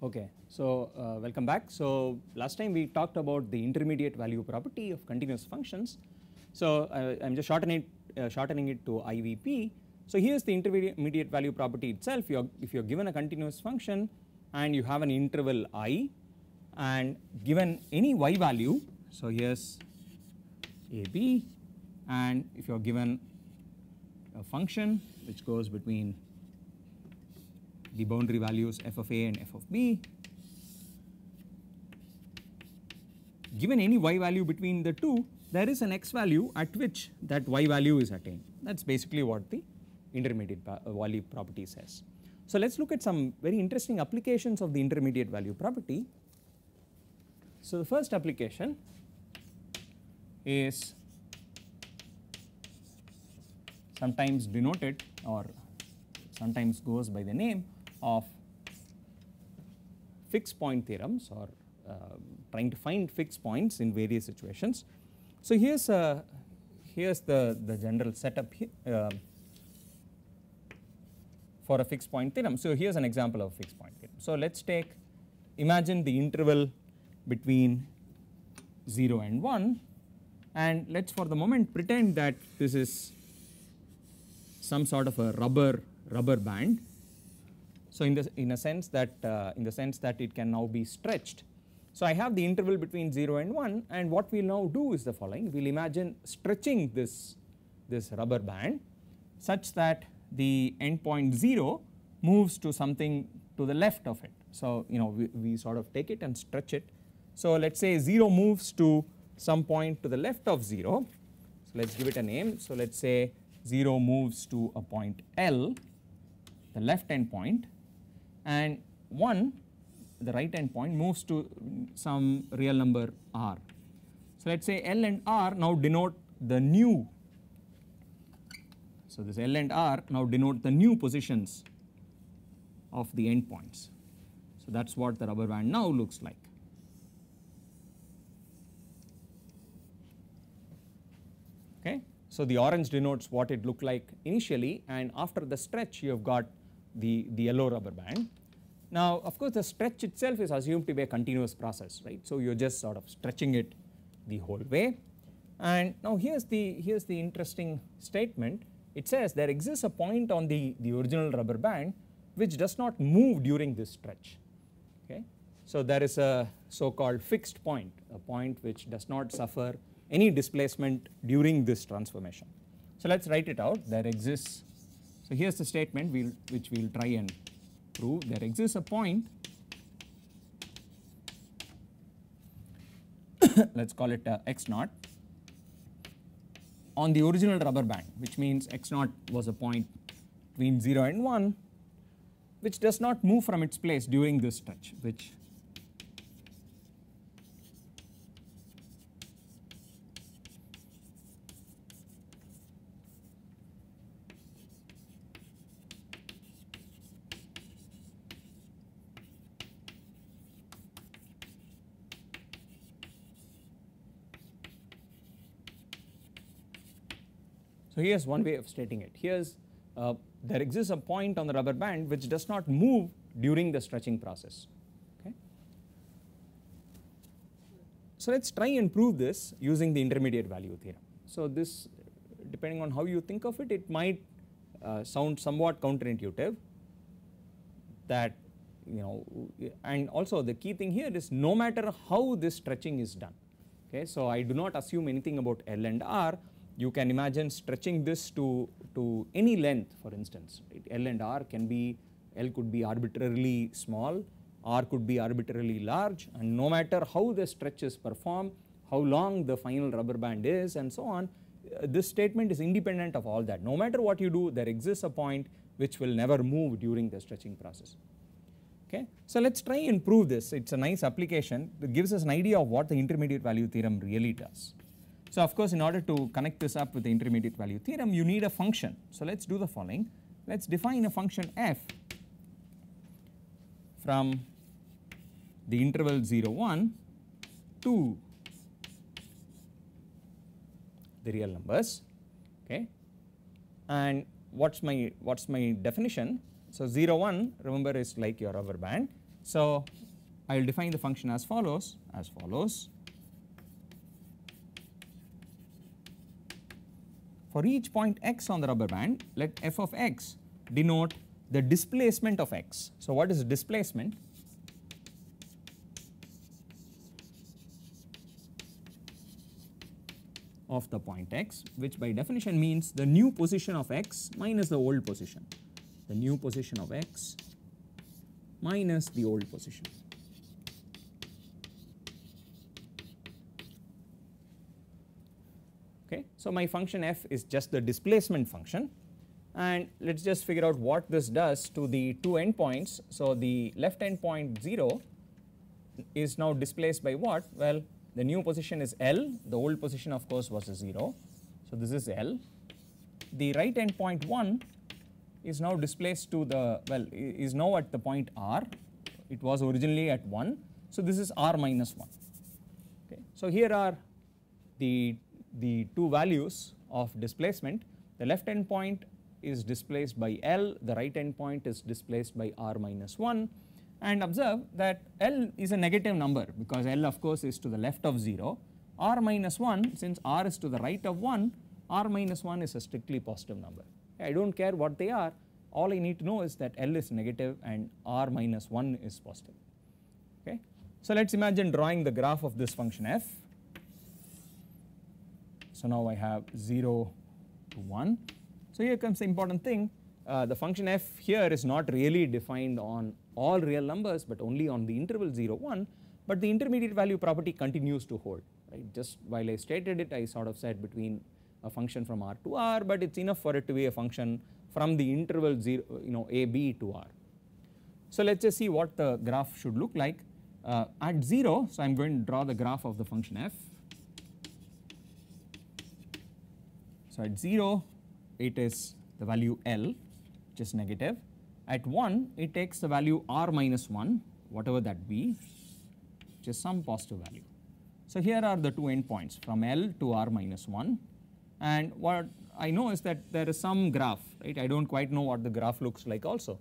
Okay, so welcome back. So last time we talked about the intermediate value property of continuous functions. So I am just shortening it to IVP. So here is the intermediate value property itself. If you are given a continuous function and you have an interval I and given any y value, so here is AB, and if you are given a function which goes between the boundary values f of a and f of b, given any y value between the two, there is an x value at which that y value is attained. That is basically what the intermediate value property says. So let us look at some very interesting applications of the intermediate value property. So the first application is sometimes denoted or sometimes goes by the name of fixed point theorems, or trying to find fixed points in various situations. So here's the general setup here, for a fixed point theorem. So here's an example of fixed point theorem. So let's imagine the interval between 0 and 1, and let's for the moment pretend that this is some sort of a rubber band. So in the sense that it can now be stretched. So I have the interval between 0 and 1, and what we will now do is the following. We will imagine stretching this rubber band such that the endpoint 0 moves to something to the left of it. So we sort of take it and stretch it. So let's say 0 moves to some point to the left of 0. So let's give it a name. So let's say 0 moves to a point L, the left endpoint, and 1, the right endpoint, moves to some real number r. So let's say L and R now denote the new. So this L and R now denote the new positions of the endpoints. So that's what the rubber band now looks like. Okay. So the orange denotes what it looked like initially, and after the stretch you have got the yellow rubber band. Now of course the stretch itself is assumed to be a continuous process, right? So you are just sort of stretching it the whole way. And now here's the interesting statement. It says there exists a point on the original rubber band which does not move during this stretch. Okay. So there is a so-called fixed point, a point which does not suffer any displacement during this transformation. So let's write it out. There exists, so here's the statement which we will try and prove. There exists a point, let's call it x naught, on the original rubber band, which means x naught was a point between 0 and 1 which does not move from its place during this stretch, which so here's one way of stating it. Here's there exists a point on the rubber band which does not move during the stretching process. Okay. So let's try and prove this using the intermediate value theorem. So this, depending on how you think of it, it might sound somewhat counterintuitive, that and also the key thing here is no matter how this stretching is done. Okay. So I do not assume anything about L and R. You can imagine stretching this to any length, for instance, right? L and R can be, L could be arbitrarily small, R could be arbitrarily large, and no matter how the stretch is performed, how long the final rubber band is, and so on, this statement is independent of all that. No matter what you do, there exists a point which will never move during the stretching process. Okay. So let's try and prove this. It's a nice application that gives us an idea of what the intermediate value theorem really does. So of course in order to connect this up with the intermediate value theorem, you need a function. So let's do the following. Let's define a function f from the interval 0 1 to the real numbers. Okay. And what's my definition? So 0 1, remember, is like your rubber band, So I will define the function as follows, For each point x on the rubber band, let f of x denote the displacement of x. So what is displacement? Of the point x, which by definition means the new position of x minus the old position, the new position of x minus the old position. Okay, so my function f is just the displacement function, and let us just figure out what this does to the two endpoints. So the left endpoint 0 is now displaced by what? Well, the new position is L, the old position of course was a 0, so this is L. The right endpoint 1 is now displaced to the, well, is now at the point R, it was originally at 1, so this is R minus 1. Okay. So here are the two values of displacement. The left endpoint is displaced by L, the right endpoint is displaced by R minus 1, and observe that L is a negative number because L of course is to the left of 0. R minus 1, since R is to the right of 1, R minus 1 is a strictly positive number. I do not care what they are, all I need to know is that L is negative and R minus 1 is positive. Okay. So let us imagine drawing the graph of this function f. So now I have 0 to 1. So here comes the important thing, the function f here is not really defined on all real numbers but only on the interval 0 1, but the intermediate value property continues to hold, right. Just while I stated it, I sort of said between a function from R to R, but it is enough for it to be a function from the interval 0, a b to R. So let us just see what the graph should look like at 0. So I am going to draw the graph of the function f. So at 0 it is the value L, which is negative. At 1 it takes the value R minus 1, whatever that be, which is some positive value. So here are the two endpoints from L to R minus 1, and what I know is that there is some graph, right. I do not quite know what the graph looks like also,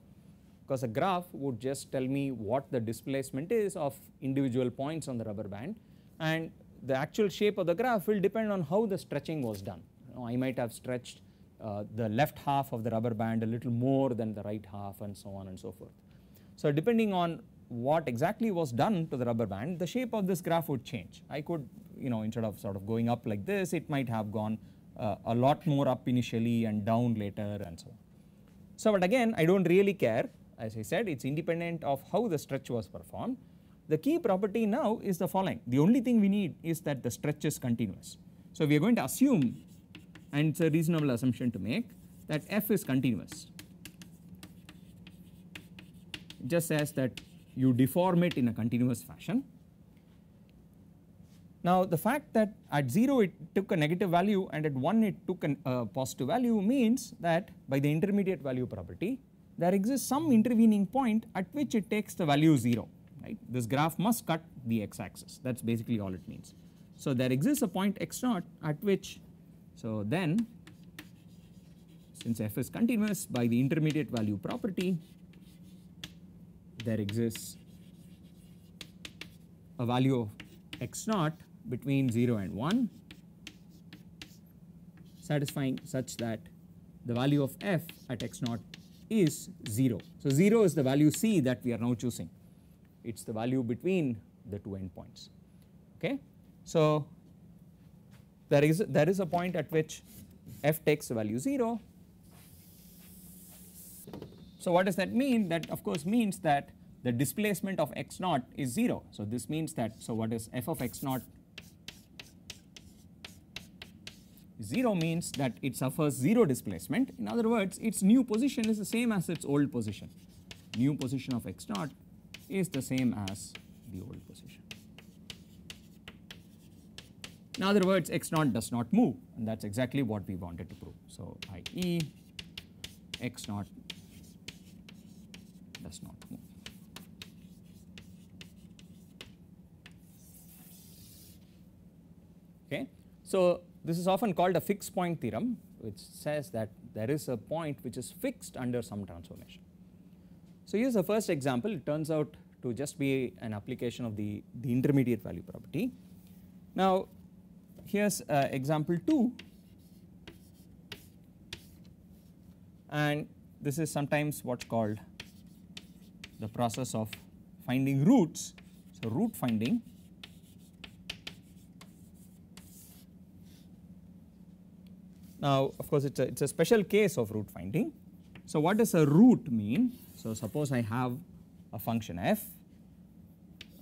because a graph would just tell me what the displacement is of individual points on the rubber band, and the actual shape of the graph will depend on how the stretching was done. I might have stretched the left half of the rubber band a little more than the right half and so on and so forth. So depending on what exactly was done to the rubber band, the shape of this graph would change. I could, instead of sort of going up like this, it might have gone a lot more up initially and down later and so on. So but again, I do not really care, as I said, it is independent of how the stretch was performed. The key property now is the following, the only thing we need is that the stretch is continuous. So we are going to assume, and it is a reasonable assumption to make, that f is continuous. It just says that you deform it in a continuous fashion. Now the fact that at 0 it took a negative value and at 1 it took a positive value means that by the intermediate value property there exists some intervening point at which it takes the value 0, right. This graph must cut the x axis, that is basically all it means. So there exists a point x naught at which, so then since f is continuous, by the intermediate value property there exists a value of x naught between 0 and 1 satisfying such that the value of f at x naught is 0. So 0 is the value c that we are now choosing, it is the value between the two endpoints. Okay. So there is a point at which f takes the value 0. So what does that mean? That of course means that the displacement of x naught is 0. So this means that, so what is f of x naught? 0 means that it suffers 0 displacement. In other words, its new position is the same as its old position. New position of x naught is the same as the old position. In other words, x naught does not move, and that is exactly what we wanted to prove. So i.e. x naught does not move. Okay. So this is often called a fixed point theorem, which says that there is a point which is fixed under some transformation. So here is the first example. It turns out to just be an application of the intermediate value property. Now here's example 2, and this is sometimes what's called the process of finding roots. So root finding. Now of course it's a special case of root finding. So what does a root mean? So suppose I have a function f.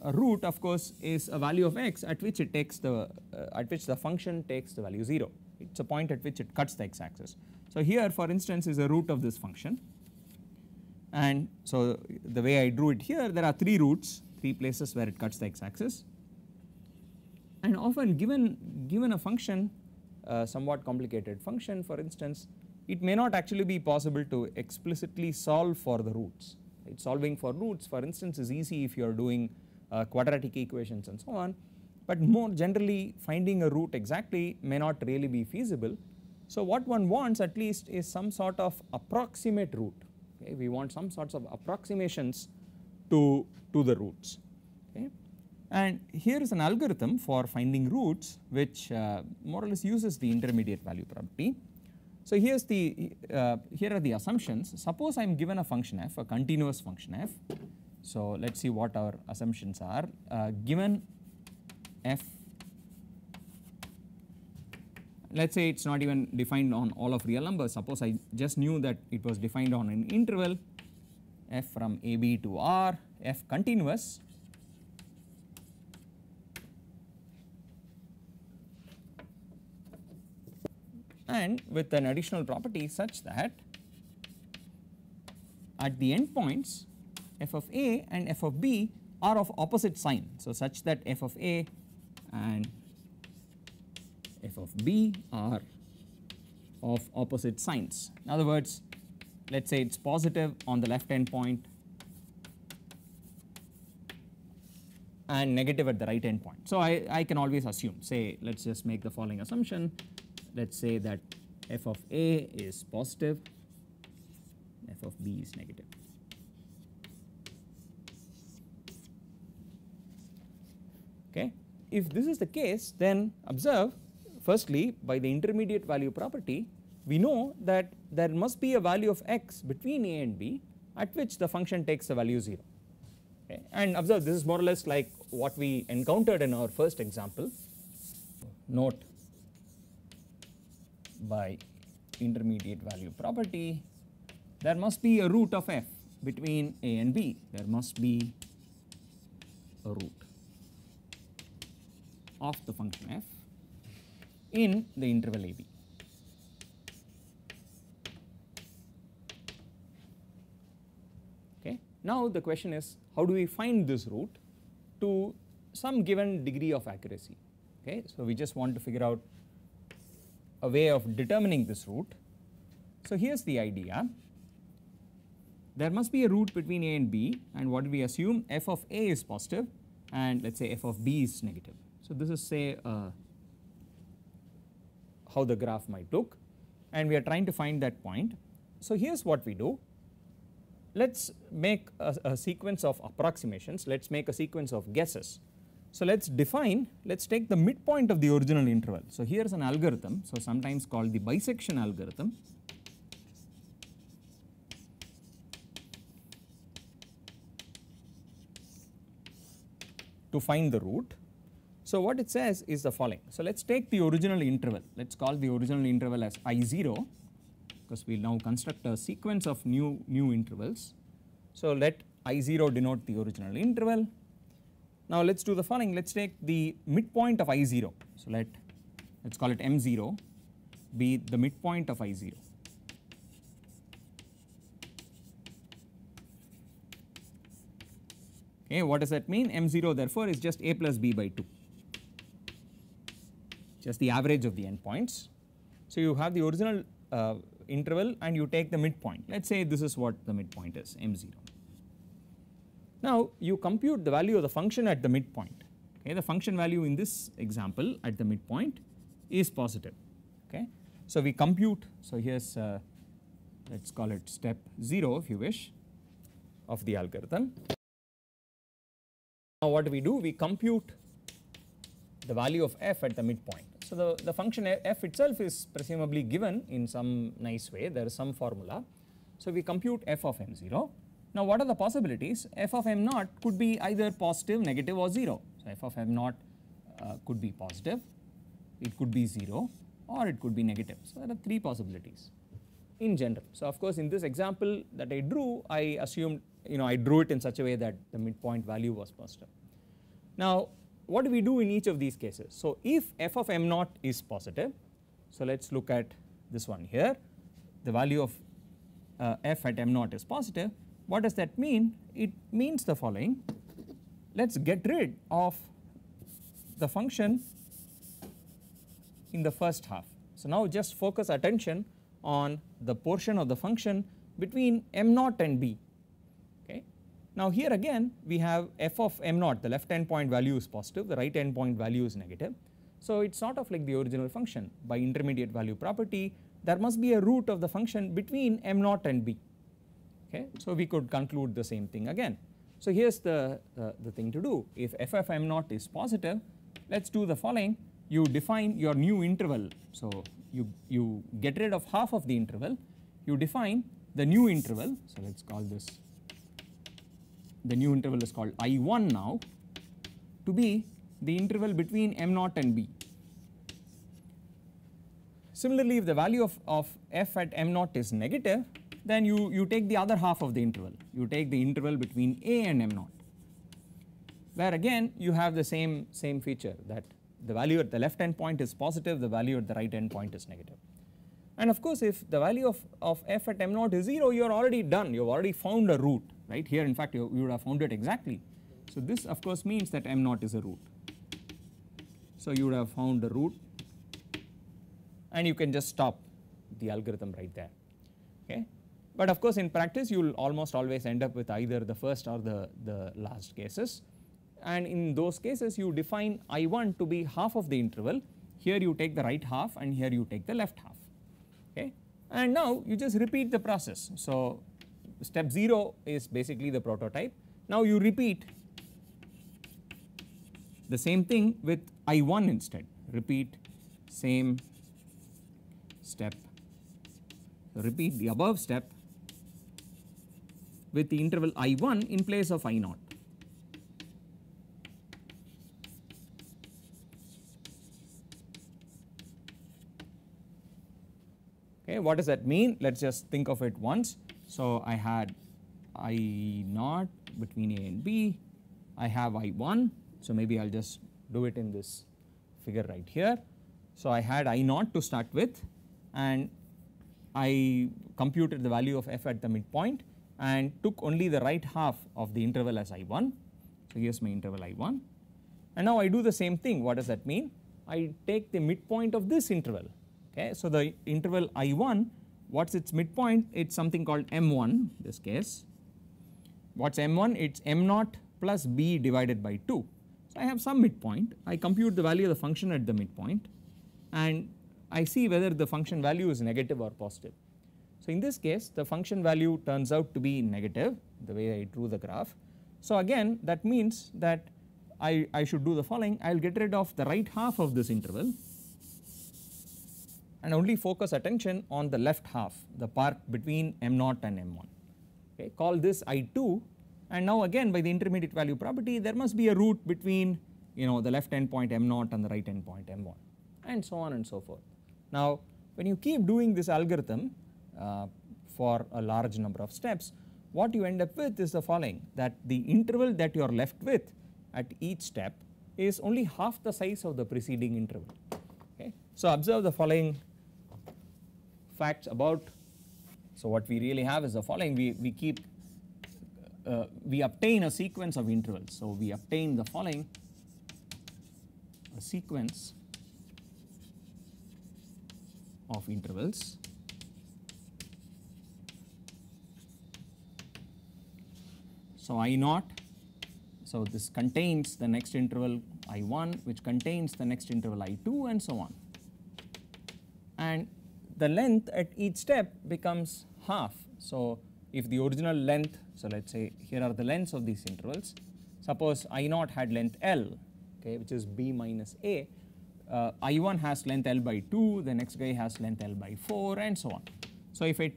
A root of course is a value of x at which it takes the function takes the value 0. It's a point at which it cuts the x axis. So here for instance is a root of this function, and so the way I drew it here, there are 3 roots, 3 places where it cuts the x axis, and often given a function, somewhat complicated function for instance, it may not actually be possible to explicitly solve for the roots. Right? Solving for roots for instance is easy if you are doing quadratic equations and so on, but more generally finding a root exactly may not really be feasible. So what one wants at least is some sort of approximate root. Okay? We want some sorts of approximations to the roots. Okay? And here is an algorithm for finding roots which more or less uses the intermediate value property. So here are the assumptions. Suppose I am given a function f, a continuous function f. So let us see what our assumptions are. Given f, let us say it is not even defined on all of real numbers. Suppose I just knew that it was defined on an interval f from ab to r, f continuous. And with an additional property such that at the endpoints f of a and f of b are of opposite sign. So such that f of a and f of b are of opposite signs. In other words, let us say it is positive on the left endpoint and negative at the right endpoint. So I can always assume, say let us just make the following assumption. Let us say that f of a is positive, f of b is negative. Okay. If this is the case, then observe firstly by the intermediate value property we know that there must be a value of x between a and b at which the function takes the value 0. Okay. And observe this is more or less like what we encountered in our first example. Note, by intermediate value property there must be a root of f between a and b. There must be a root of the function f in the interval ab. Okay. Now the question is, how do we find this root to some given degree of accuracy? Okay. So we just want to figure out a way of determining this root. So here is the idea. There must be a root between a and b, and what do we assume? F of a is positive and let us say f of b is negative. So this is say how the graph might look, and we are trying to find that point. So here is what we do. Let us make a sequence of approximations, let us make a sequence of guesses. So let us take the midpoint of the original interval. So here is an algorithm, so sometimes called the bisection algorithm. To find the root. So what it says is the following. So let us take the original interval, let us call the original interval as I0, because we will now construct a sequence of new intervals. So let I0 denote the original interval. Now let us do the following, let us take the midpoint of I0. So let us call it M0 be the midpoint of I0. Okay, what does that mean? M0 therefore is just a plus b by 2, just the average of the endpoints. So you have the original interval and you take the midpoint. Let us say this is what the midpoint is, M0. Now you compute the value of the function at the midpoint. Okay, the function value in this example at the midpoint is positive. Okay, so we compute. So here's let us call it step 0 if you wish of the algorithm. Now what do? We compute the value of f at the midpoint. So the function f itself is presumably given in some nice way, there is some formula. So we compute f of m0. Now what are the possibilities? F of m0 could be either positive, negative or 0. So f of m0 could be positive, it could be 0 or it could be negative. So there are 3 possibilities in general. So of course in this example that I drew, I assumed, I drew it in such a way that the midpoint value was positive. Now what do we do in each of these cases? So if f of m0 is positive, so let us look at this one here, the value of f at m0 is positive. What does that mean? It means the following: let us get rid of the function in the first half. So now just focus attention on the portion of the function between m0 and b. Okay. Now here again we have f of m0, the left endpoint value is positive, the right endpoint value is negative. So it is sort of like the original function. By intermediate value property, there must be a root of the function between m0 and b. Okay. So we could conclude the same thing again. So here is the thing to do. If f of m0 is positive, let us do the following: you define your new interval. So you get rid of half of the interval, you define the new interval. So let us call this, the new interval is called I1 now, to be the interval between m0 and b. Similarly, if the value of f at m0 is negative, then you take the other half of the interval, you take the interval between a and m0, where again you have the same feature, that the value at the left end point is positive, the value at the right end point is negative. And of course if the value of f at m0 is 0, you are already done, you have already found a root, right? Here in fact you would have found it exactly. So this of course means that m0 is a root. So you would have found the root and you can just stop the algorithm right there. Okay. But of course in practice you will almost always end up with either the first or the last cases, and in those cases you define I1 to be half of the interval. Here you take the right half and here you take the left half. Okay. And now you just repeat the process. So step 0 is basically the prototype. Now you repeat the same thing with I1 instead, repeat same step, so repeat the above step with the interval I1 in place of I0. Okay, what does that mean? Let us just think of it once. So I had I0 between A and B, I have I1, so maybe I will just do it in this figure right here. So I had I0 to start with, and I computed the value of f at the midpoint and took only the right half of the interval as I1. So here is my interval I1, and now I do the same thing. What does that mean? I take the midpoint of this interval. Okay, so the interval I1, what's its midpoint? It's something called m1 in this case. What's m1? It's m0 plus b divided by 2. So I have some midpoint, I compute the value of the function at the midpoint and I see whether the function value is negative or positive. So in this case the function value turns out to be negative, the way I drew the graph. So again that means that I should do the following: I will get rid of the right half of this interval and only focus attention on the left half, the part between m0 and m1. Okay, call this I2, and now again by the intermediate value property there must be a root between the left end point m0 and the right end point m1, and so on and so forth. Now when you keep doing this algorithm for a large number of steps, what you end up with is the following: that the interval that you are left with at each step is only half the size of the preceding interval. Okay. So observe the following facts about, so what we really have is the following: we obtain a sequence of intervals. So we obtain the following: a sequence of intervals so I0, so this contains the next interval I1, which contains the next interval I2, and so on, and the length at each step becomes half. So if the original length, so let us say here are the lengths of these intervals, suppose I0 had length L, okay, which is B minus A, I1 has length L by 2, the next guy has length L by 4, and so on. So if I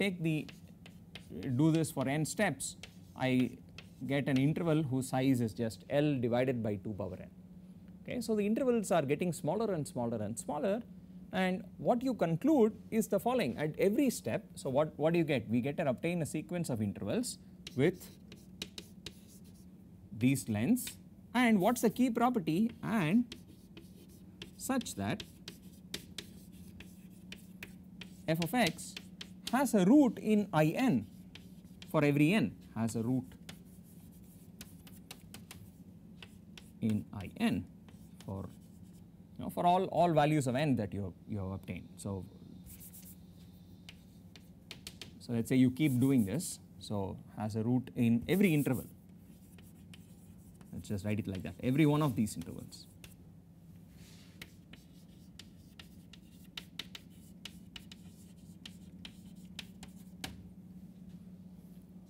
do this for n steps, I get an interval whose size is just L divided by 2 power n. Okay, so the intervals are getting smaller and smaller and smaller, and what you conclude is the following: at every step, so what do you get? We obtain a sequence of intervals with these lengths, and what's the key property? And such that f of x has a root in In for every n, has a root in In for for all values of n that you have obtained. So let's say you keep doing this, so has a root in every interval. Let's just write it like that, every one of these intervals.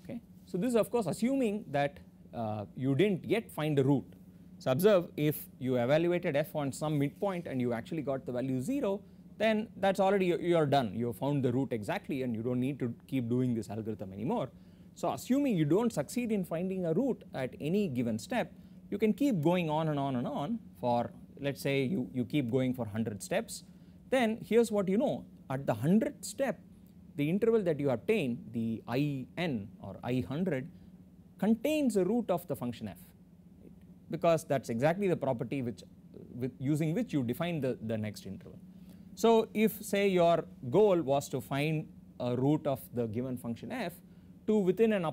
Okay, so this is of course assuming that you didn't yet find a root. So observe, if you evaluated f on some midpoint and you actually got the value 0, then that's already, you are done, you have found the root exactly and you don't need to keep doing this algorithm anymore. So assuming you don't succeed in finding a root at any given step, you can keep going on and on and on for, let's say you keep going for 100 steps, then here's what you know: at the 100th step, the interval that you obtain, the In or I100, contains a root of the function f, because that's exactly the property using which you define the next interval. So if, say, your goal was to find a root of the given function f to within an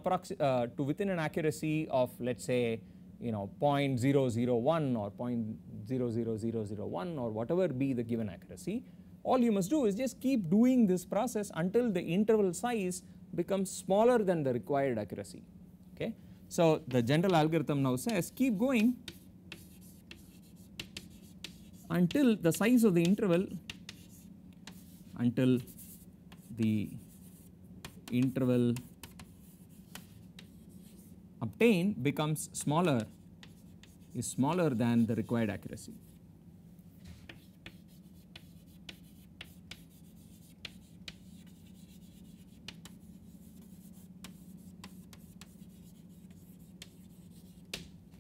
accuracy of, let's say, 0.001 or 0.00001 or whatever be the given accuracy, all you must do is just keep doing this process until the interval size becomes smaller than the required accuracy. Okay. So the general algorithm now says keep going until the size of the interval, obtained becomes smaller than the required accuracy.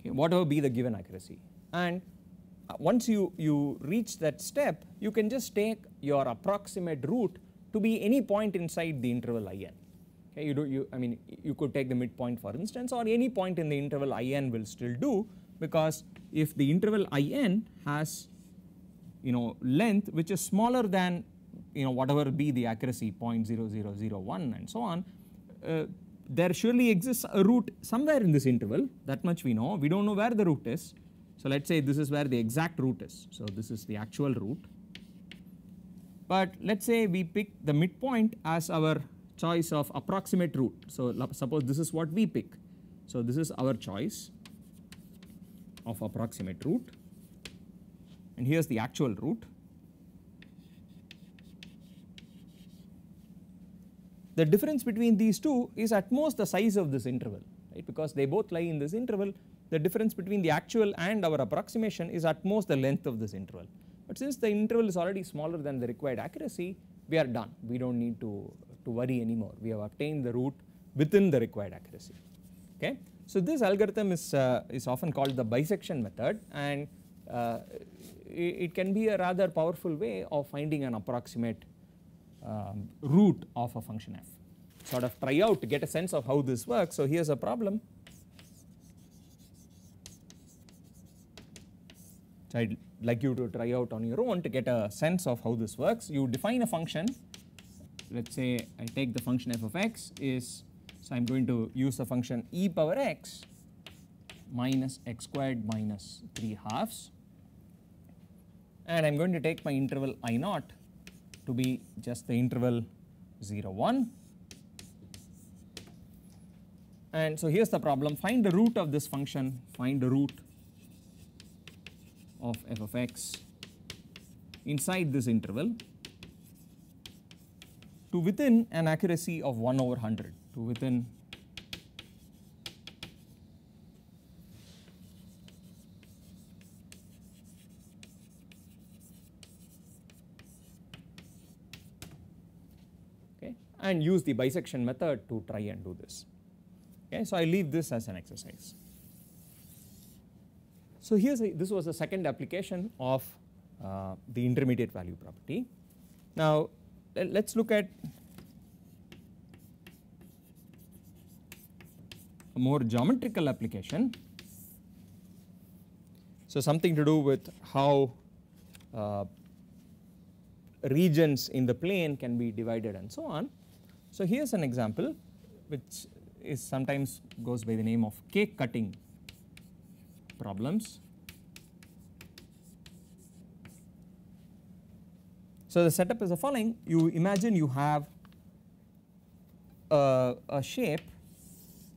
Okay, whatever be the given accuracy, and once you reach that step, you can just take your approximate root to be any point inside the interval In. Okay, you could take the midpoint, for instance, or any point in the interval In will still do, because if the interval In has length which is smaller than whatever be the accuracy 0.0001 and so on, there surely exists a root somewhere in this interval. That much we know. We don't know where the root is. So let's say this is where the exact root is. So this is the actual root. But let's say we pick the midpoint as our choice of approximate root. So suppose this is what we pick. So this is our choice of approximate root, and here's the actual root. The difference between these two is at most the size of this interval, right? Because they both lie in this interval, the difference between the actual and our approximation is at most the length of this interval. But since the interval is already smaller than the required accuracy, we are done. We don't need to worry anymore. We have obtained the root within the required accuracy. Okay? So this algorithm is often called the bisection method, and it can be a rather powerful way of finding an approximate root of a function f. Sort of try out to get a sense of how this works. So here's a problem. So I'd like you to try out on your own to get a sense of how this works. You define a function. Let's say I take the function f of x is, so I'm going to use the function e power x minus x squared minus 3/2, and I'm going to take my interval I0 to be just the interval 0, 1. And so here's the problem: find the root of this function, find the root of f of x inside this interval to within an accuracy of 1 over 100, to within and use the bisection method to try and do this. Okay, so I leave this as an exercise. So this was the second application of the intermediate value property. Now let's look at a more geometrical application. So something to do with how regions in the plane can be divided and so on. So here's an example which is sometimes goes by the name of cake cutting problems. So the setup is the following: you imagine you have a shape,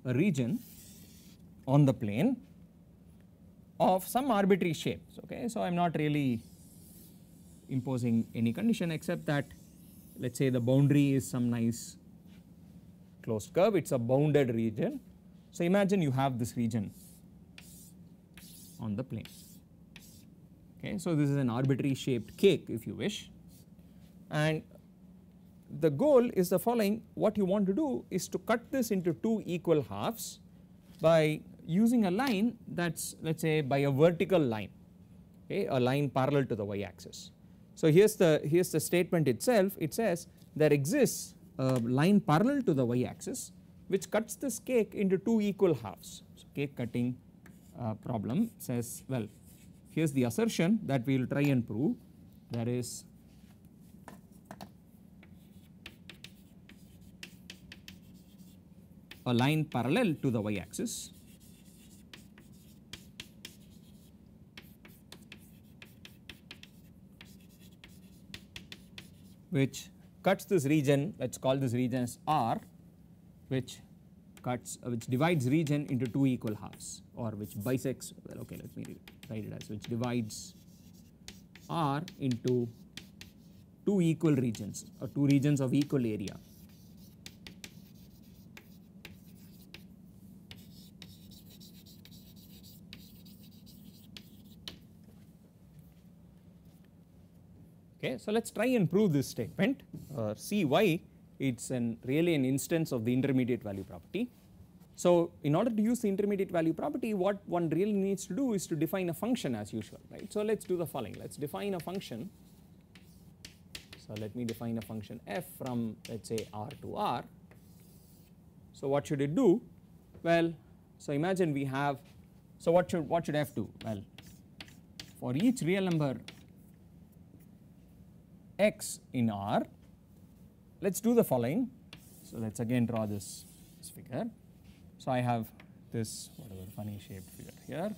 a region on the plane of some arbitrary shapes. Okay, so I'm not really imposing any condition except that, let's say the boundary is some nice closed curve, it's a bounded region. So imagine you have this region on the plane. Okay, so this is an arbitrary shaped cake if you wish, and the goal is the following: what you want to do is to cut this into two equal halves by using a line that's, let's say, by a vertical line, okay, a line parallel to the y axis. So here's the statement itself. It says there exists a line parallel to the y axis which cuts this cake into two equal halves. So cake cutting problem says, well, here's the assertion that we will try and prove. There is a line parallel to the y axis which cuts this region, let's call this region as R, which divides region into two equal halves, or which bisects, well, okay, let me write it as which divides R into two equal regions, or two regions of equal area. Okay, so let's try and prove this statement, or see why it's really an instance of the intermediate value property. So in order to use the intermediate value property, what one really needs to do is to define a function as usual, right? So let's do the following. Let's define a function. So let me define a function f from, let's say, R to R. So what should it do? Well, so imagine we have, so what should f do? Well, for each real number x in R, let's do the following. So let's again draw this figure. So I have this whatever funny shaped figure here.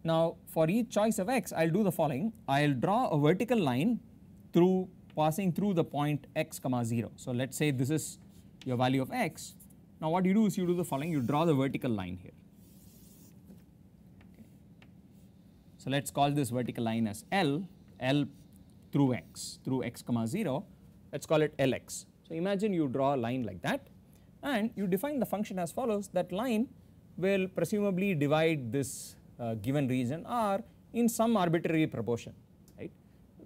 Now for each choice of x, I'll do the following. I'll draw a vertical line through passing through the point x comma 0. So let's say this is your value of x. Now what you do is you do the following. You draw the vertical line here. So let's call this vertical line as L through x comma 0, let's call it Lx. So imagine you draw a line like that and you define the function as follows. That line will presumably divide this given region R in some arbitrary proportion, right.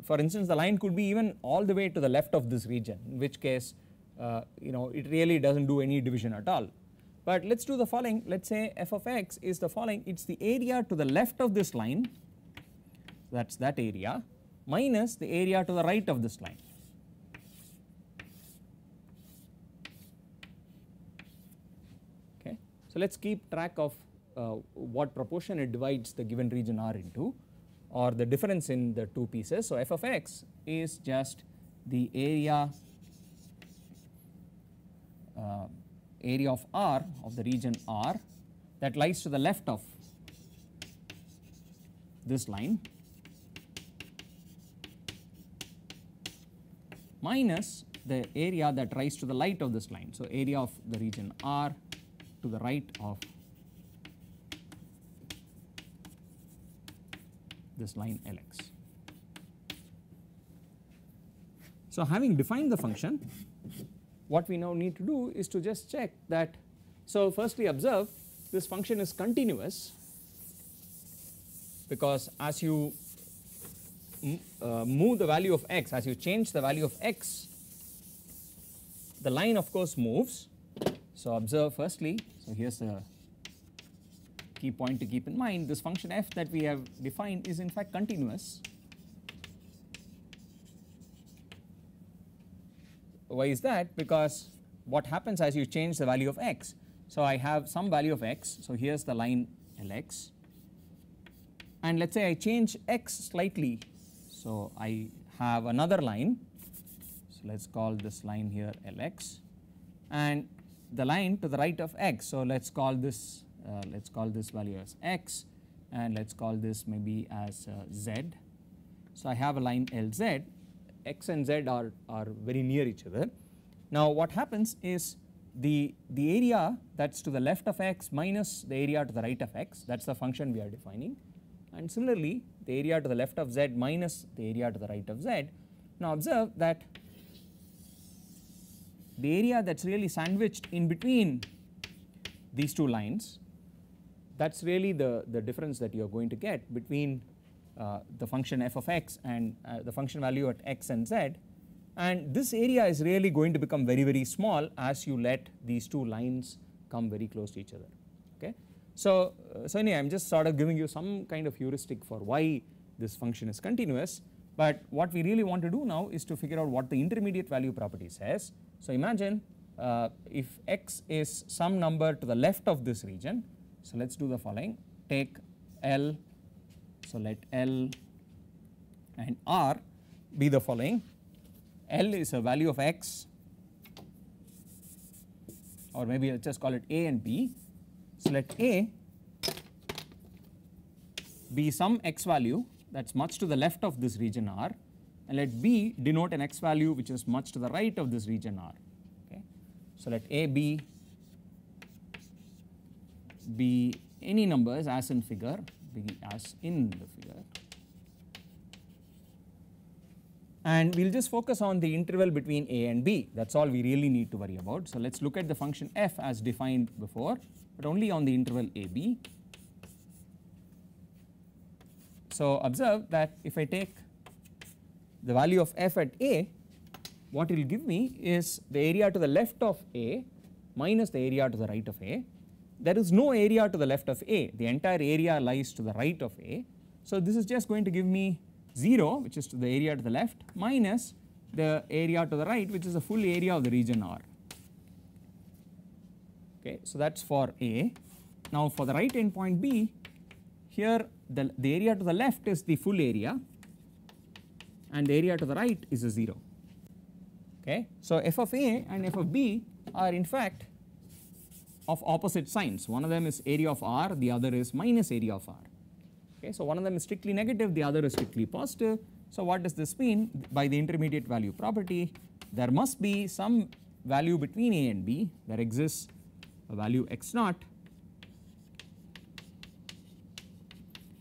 For instance, the line could be even all the way to the left of this region, in which case it really doesn't do any division at all. But let's do the following. Let's say f of x is the following. It's the area to the left of this line, that's that area, minus the area to the right of this line. Okay. So let's keep track of what proportion it divides the given region R into, or the difference in the two pieces. So f of x is just the area of R, of the region R, that lies to the left of this line, minus the area that lies to the right of this line. So area of the region R to the right of this line Lx. So having defined the function, what we now need to do is to just check that. So firstly, observe this function is continuous, because as you move the value of x, as you change the value of x, the line of course moves. So observe firstly, so here is a key point to keep in mind, this function f that we have defined is in fact continuous. Why is that? Because what happens as you change the value of x, so I have some value of x, so here is the line Lx, and let us say I change x slightly, so I have another line, so let us call this line here Lx, and the line to the right of x, so let us call this value as x, and let us call this maybe as z. So I have a line Lz, x and z are very near each other. Now what happens is the area that is to the left of x minus the area to the right of x, that is the function we are defining, and similarly the area to the left of z minus the area to the right of z. Now observe that the area that is really sandwiched in between these two lines, that is really the difference that you are going to get between the function f of x and the function value at x and z, and this area is really going to become very small as you let these two lines come very close to each other. Okay. So anyway, I am just sort of giving you some kind of heuristic for why this function is continuous, but what we really want to do now is to figure out what the intermediate value property says. So imagine if x is some number to the left of this region, so let us do the following, take L, so let L and R be the following. L is a value of x, or maybe let us just call it A and B. So let A be some x value that is much to the left of this region R, and let B denote an x value which is much to the right of this region R. Okay. So let A be any numbers as in figure, and we will just focus on the interval between a and b, that is all we really need to worry about. So let us look at the function f as defined before, but only on the interval ab. So observe that if I take the value of f at a, what it will give me is the area to the left of a minus the area to the right of a. There is no area to the left of a, the entire area lies to the right of a. So this is just going to give me 0, which is to the area to the left, minus the area to the right, which is the full area of the region R. Okay, so that is for A. Now for the right endpoint B, here the area to the left is the full area and the area to the right is a 0. Okay, so f of A and f of B are in fact of opposite signs. One of them is area of R, the other is minus area of R. Okay, so one of them is strictly negative, the other is strictly positive. So what does this mean? By the intermediate value property, there must be some value between A and B. There exists a value x naught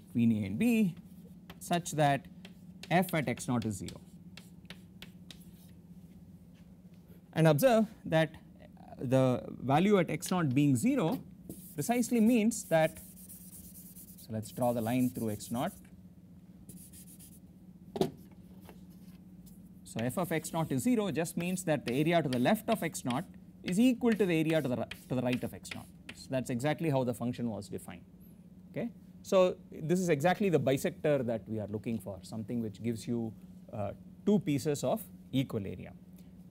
between A and B such that f at x naught is 0. And observe that the value at x naught being 0 precisely means that, so let us draw the line through x naught. So f of x naught is 0 just means that the area to the left of x naught is equal to the area to the right of x naught. So that is exactly how the function was defined. Okay. So this is exactly the bisector that we are looking for, something which gives you two pieces of equal area.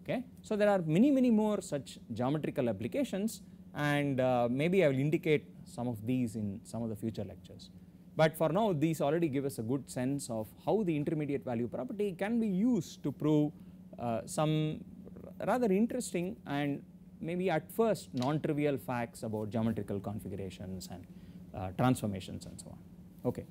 Okay. So there are many more such geometrical applications, and maybe I will indicate some of these in some of the future lectures. But for now these already give us a good sense of how the intermediate value property can be used to prove some rather interesting and maybe at first non-trivial facts about geometrical configurations and transformations and so on. Okay.